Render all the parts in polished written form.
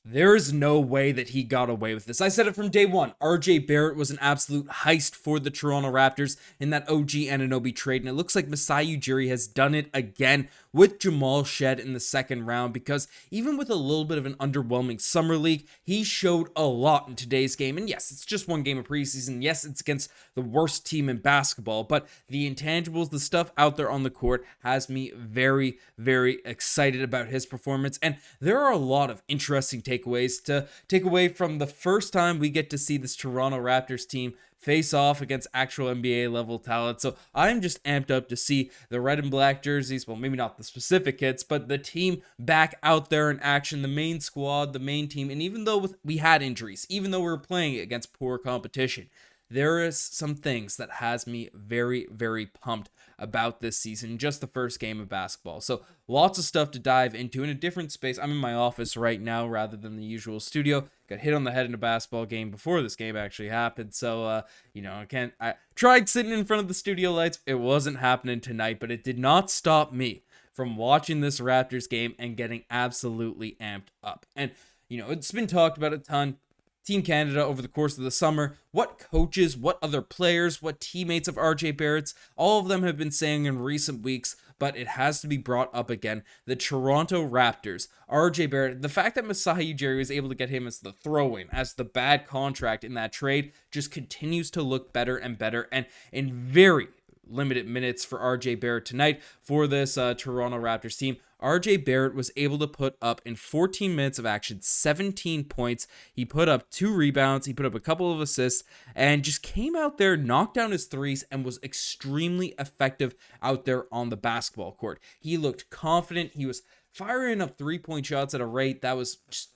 There is no way that he got away with this. I said it from day one. RJ Barrett was an absolute heist for the Toronto Raptors in that OG Anunoby trade, and it looks like Masai Ujiri has done it again with Jamal Shead in the second round, because even with a little bit of an underwhelming summer league, he showed a lot in today's game. And yes, it's just one game of preseason. Yes, it's against the worst team in basketball, but the intangibles, the stuff out there on the court has me very, very excited about his performance. And there are a lot of interesting takeaways to take away from the first time we get to see this Toronto Raptors team face off against actual NBA level talent. So I'm just amped up to see the red and black jerseys, well, maybe not the specific hits, but the team back out there in action, the main squad, the main team. And even though we had injuries, even though we were playing against poor competition, there is some things that has me very, very pumped about this season, just the first game of basketball. So lots of stuff to dive into in a different space. I'm in my office right now rather than the usual studio. Got hit on the head in a basketball game before this game actually happened. So, I tried sitting in front of the studio lights. It wasn't happening tonight, but it did not stop me from watching this Raptors game and getting absolutely amped up. And, it's been talked about a ton. Team Canada over the course of the summer, what coaches, what other players, what teammates of RJ Barrett's, all of them have been saying in recent weeks, but it has to be brought up again. The Toronto Raptors, RJ Barrett, the fact that Masai Ujiri was able to get him as the throw-in, as the bad contract in that trade, just continues to look better and better, and in very limited minutes for RJ Barrett tonight for this Toronto Raptors team. RJ Barrett was able to put up in 14 minutes of action 17 points. He put up 2 rebounds, he put up a couple of assists, and just came out there, knocked down his threes, and was extremely effective out there on the basketball court. He looked confident. He was firing up 3-point shots at a rate that was just,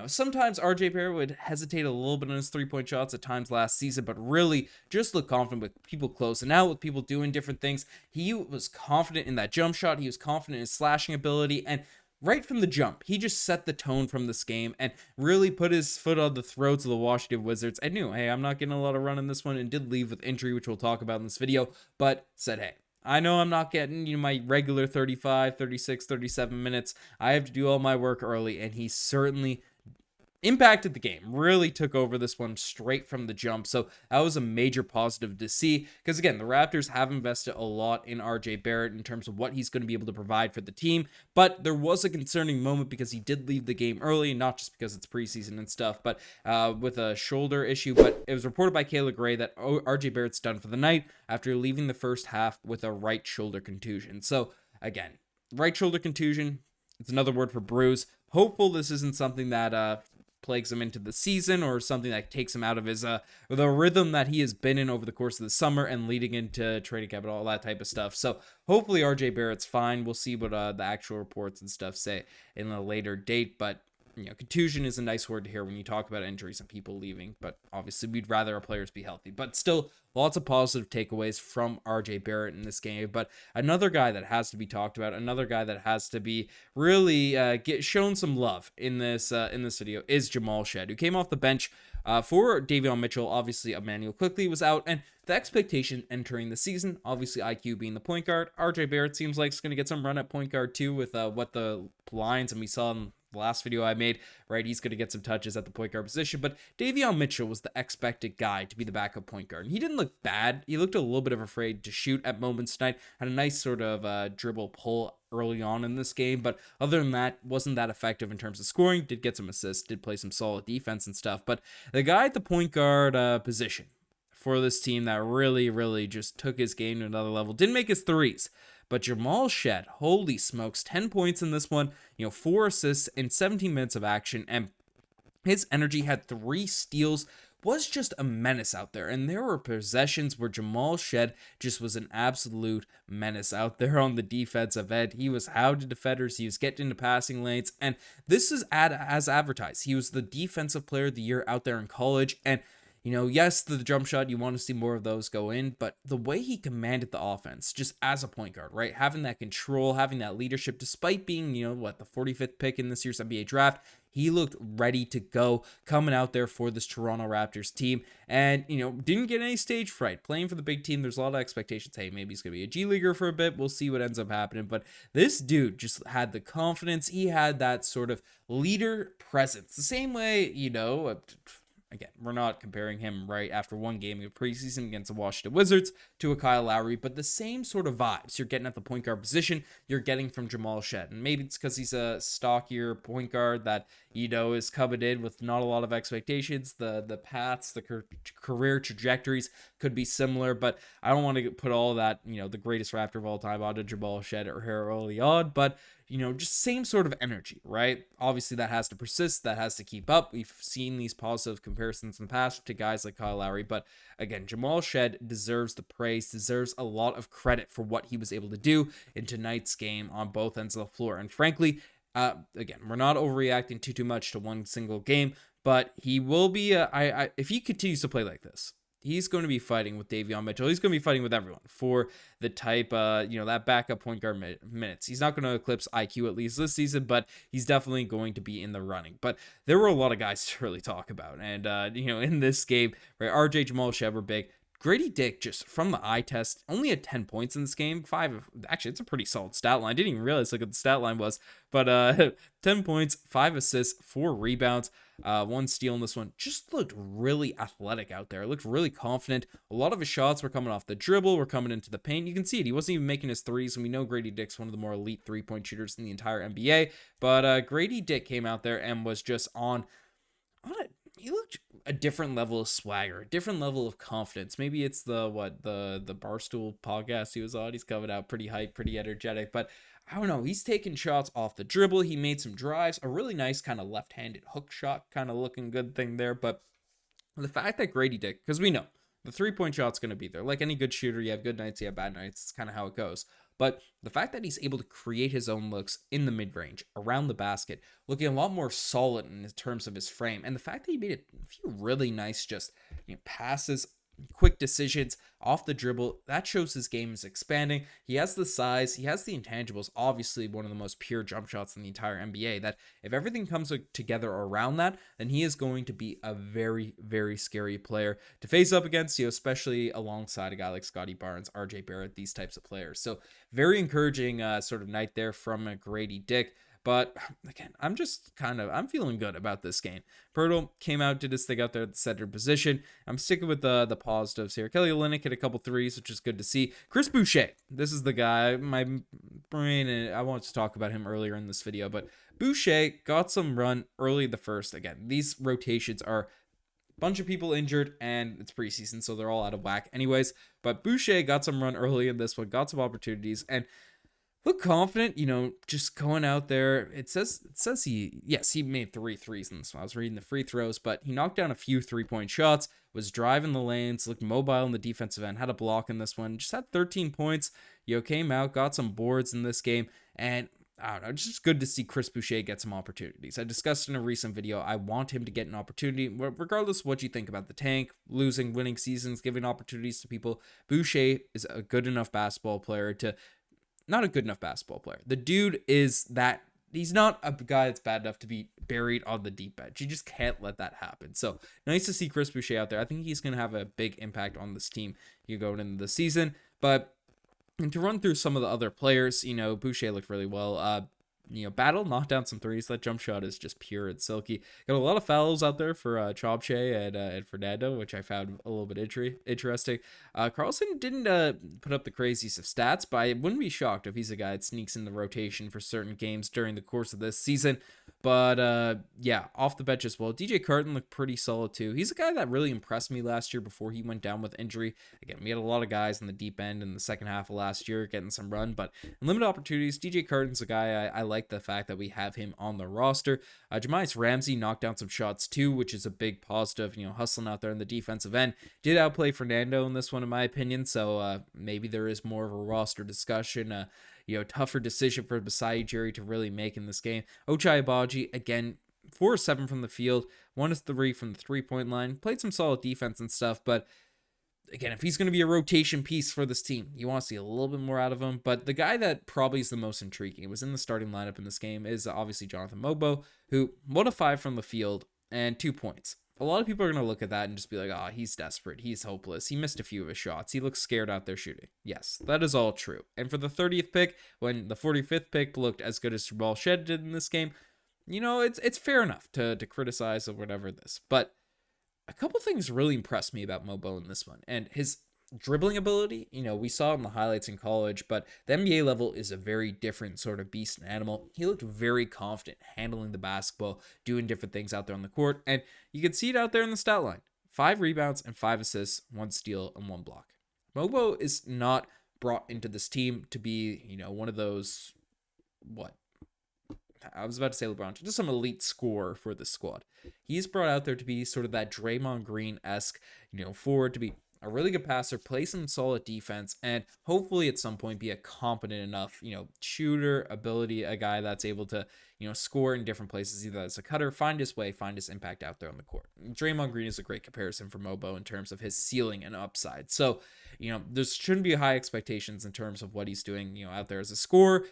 sometimes RJ Barrett would hesitate a little bit on his 3-point shots at times last season, but really just looked confident with people close. And now with people doing different things, he was confident in that jump shot. He was confident in his slashing ability. And right from the jump, he just set the tone from this game and really put his foot on the throats of the Washington Wizards. I knew, hey, I'm not getting a lot of run in this one, and did leave with injury, which we'll talk about in this video, but said, hey, I know I'm not getting my regular 35, 36, 37 minutes. I have to do all my work early, and he certainly impacted the game, really took over this one straight from the jump. So that was a major positive to see, because again, the Raptors have invested a lot in RJ Barrett in terms of what he's going to be able to provide for the team, but there was a concerning moment because he did leave the game early, not just because it's preseason and stuff, but with a shoulder issue. But it was reported by Kayla Gray that RJ Barrett's done for the night after leaving the first half with a right shoulder contusion. So again, right shoulder contusion, it's another word for bruise. Hopeful this isn't something that plagues him into the season, or something that takes him out of his the rhythm that he has been in over the course of the summer and leading into training camp and all that type of stuff. So hopefully RJ Barrett's fine. We'll see what the actual reports and stuff say in a later date, but contusion is a nice word to hear when you talk about injuries and people leaving, but obviously we'd rather our players be healthy. But still, lots of positive takeaways from RJ Barrett in this game. But another guy that has to be talked about, another guy that has to be really get shown some love in this video is Jamal Shead, who came off the bench for Davion Mitchell. Obviously, Immanuel Quickley was out, and the expectation entering the season, obviously IQ being the point guard, RJ Barrett seems like he's going to get some run at point guard too with what the lines, and we saw in the last video I made, right? He's going to get some touches at the point guard position, but Davion Mitchell was the expected guy to be the backup point guard. And he didn't look bad. He looked a little bit of afraid to shoot at moments tonight, had a nice sort of dribble pull early on in this game, but other than that, wasn't that effective in terms of scoring. Did get some assists, did play some solid defense and stuff, but the guy at the point guard position for this team that really, really just took his game to another level, didn't make his threes, but Jamal Shead, holy smokes, 10 points in this one, 4 assists in 17 minutes of action, and his energy, had 3 steals, was just a menace out there. And there were possessions where Jamal Shead just was an absolute menace out there on the defensive end. He was hounding defenders, he was getting into passing lanes, and this is as advertised. He was the defensive player of the year out there in college, and yes, the jump shot, you want to see more of those go in, but the way he commanded the offense, just as a point guard, right? Having that control, having that leadership, despite being, the 45th pick in this year's NBA draft, He looked ready to go coming out there for this Toronto Raptors team, and, didn't get any stage fright. Playing for the big team, there's a lot of expectations. Hey, maybe he's going to be a G Leaguer for a bit. We'll see what ends up happening. But this dude just had the confidence. He had that sort of leader presence. The same way, again, we're not comparing him right after one game of preseason against the Washington Wizards to a Kyle Lowry, but the same sort of vibes you're getting at the point guard position, you're getting from Jamal Shead. And maybe it's because he's a stockier point guard that, is coveted with not a lot of expectations. The paths, the career trajectories could be similar, but I don't want to put all that, the greatest Raptor of all time onto Jamal Shead or early on, but just same sort of energy, right? Obviously, that has to persist. That has to keep up. We've seen these positive comparisons in the past to guys like Kyle Lowry. But again, Jamal Shead deserves the praise, deserves a lot of credit for what he was able to do in tonight's game on both ends of the floor. And frankly, again, we're not overreacting too much to one single game, but he will be, if he continues to play like this, he's going to be fighting with Davion Mitchell. He's going to be fighting with everyone for the type, that backup point guard minutes. He's not going to eclipse IQ at least this season, but he's definitely going to be in the running. But there were a lot of guys to really talk about. And, in this game, right, RJ, Jamal Shead were big. Grady Dick, just from the eye test, only had 10 points in this game. Actually, it's a pretty solid stat line. Didn't even realize what the stat line was. But 10 points, 5 assists, 4 rebounds, 1 steal in this one. Just looked really athletic out there. Looked really confident. A lot of his shots were coming off the dribble, were coming into the paint. You can see it. He wasn't even making his threes, and we know Grady Dick's one of the more elite three-point shooters in the entire NBA. But Grady Dick came out there and was just on it. He looked a different level of swagger, a different level of confidence. Maybe it's the Barstool podcast he was on. He's coming out pretty hyped, pretty energetic, but I don't know. He's taking shots off the dribble. He made some drives, a really nice kind of left-handed hook shot, kind of looking good thing there. But the fact that Grady Dick, because we know the three-point shot's going to be there. Like any good shooter, you have good nights, you have bad nights. It's kind of how it goes. But the fact that he's able to create his own looks in the mid-range, around the basket, looking a lot more solid in terms of his frame, and the fact that he made a few really nice just passes, quick decisions off the dribble, that shows his game is expanding. He has the size, he has the intangibles, obviously one of the most pure jump shots in the entire NBA, that if everything comes together around that, then he is going to be a very, very scary player to face up against, especially alongside a guy like Scottie Barnes, RJ Barrett, these types of players. So very encouraging sort of night there from Grady Dick. But again, I'm feeling good about this game. Poeltl came out, did his thing out there at the center position. I'm sticking with the positives here. Kelly Olynyk hit a couple threes, which is good to see. Chris Boucher, this is the guy, my brain, and I wanted to talk about him earlier in this video, but Boucher got some run early the first. Again, these rotations are a bunch of people injured, and it's preseason, so they're all out of whack anyways. But Boucher got some run early in this one, got some opportunities, and look confident, just going out there. It says he made 3 threes in this one. I was reading the free throws, but he knocked down a few 3-point shots, was driving the lanes, looked mobile in the defensive end, had a block in this one, just had 13 points, came out, got some boards in this game, and I don't know, it's just good to see Chris Boucher get some opportunities. I discussed in a recent video, I want him to get an opportunity, regardless of what you think about the tank, losing, winning seasons, giving opportunities to people. Boucher is a good enough basketball player to... Not a good enough basketball player. The dude is that, he's not a guy that's bad enough to be buried on the deep edge. You just can't let that happen. So nice to see Chris Boucher out there. I think he's going to have a big impact on this team going into the season. But to run through some of the other players, Boucher looked really well. Battle knocked down some threes. That jump shot is just pure and silky. Got a lot of fouls out there for Chobche and Fernando, which I found a little bit interesting. Carlson didn't put up the craziest of stats, but I wouldn't be shocked if he's a guy that sneaks in the rotation for certain games during the course of this season. But yeah, off the bench as well. DJ Carton looked pretty solid too. He's a guy that really impressed me last year before he went down with injury. Again, we had a lot of guys in the deep end in the second half of last year getting some run, but in limited opportunities, DJ Carton's a guy I like the fact that we have him on the roster. Jamias Ramsey knocked down some shots too, which is a big positive, hustling out there in the defensive end. Did outplay Fernando in this one, in my opinion, so maybe there is more of a roster discussion. Tougher decision for Masai Ujiri to really make in this game. Ochai Agbaji, again, 4-7 from the field, 1-3 from the 3-point line. Played some solid defense and stuff, but again, if he's going to be a rotation piece for this team, you want to see a little bit more out of him. But the guy that probably is the most intriguing, was in the starting lineup in this game, is obviously Jonathan Mobo, who 1 of 5 from the field and 2 points. A lot of people are going to look at that and just be like, oh, he's desperate. He's hopeless. He missed a few of his shots. He looks scared out there shooting. Yes, that is all true. And for the 30th pick, when the 45th pick looked as good as Jamal Shead did in this game, it's fair enough to criticize or whatever this. But a couple things really impressed me about Mobo in this one, and his dribbling ability. We saw in the highlights in college, but the NBA level is a very different sort of beast and animal. He looked very confident handling the basketball, doing different things out there on the court, and you can see it out there in the stat line. 5 rebounds and 5 assists, 1 steal and 1 block. Mobo is not brought into this team to be, one of those, I was about to say LeBron, just some elite scorer for this squad. He's brought out there to be sort of that Draymond Green-esque, forward, to be a really good passer, play some solid defense, and hopefully at some point be a competent enough, shooter, ability, a guy that's able to, score in different places, either as a cutter, find his way, find his impact out there on the court. Draymond Green is a great comparison for Mobo in terms of his ceiling and upside. So, there shouldn't be high expectations in terms of what he's doing, out there as a scorer,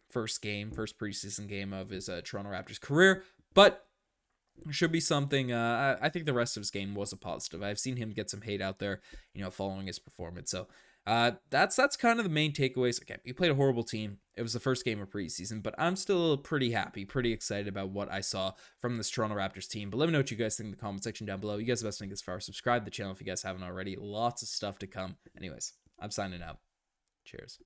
first preseason game of his Toronto Raptors career, but should be something. I think the rest of his game was a positive. I've seen him get some hate out there, following his performance. So that's kind of the main takeaways. Okay, he played a horrible team. It was the first game of preseason, but I'm still pretty happy, pretty excited about what I saw from this Toronto Raptors team. But let me know what you guys think in the comment section down below. You guys have the best thing as far. Subscribe to the channel if you guys haven't already. Lots of stuff to come. Anyways, I'm signing out. Cheers.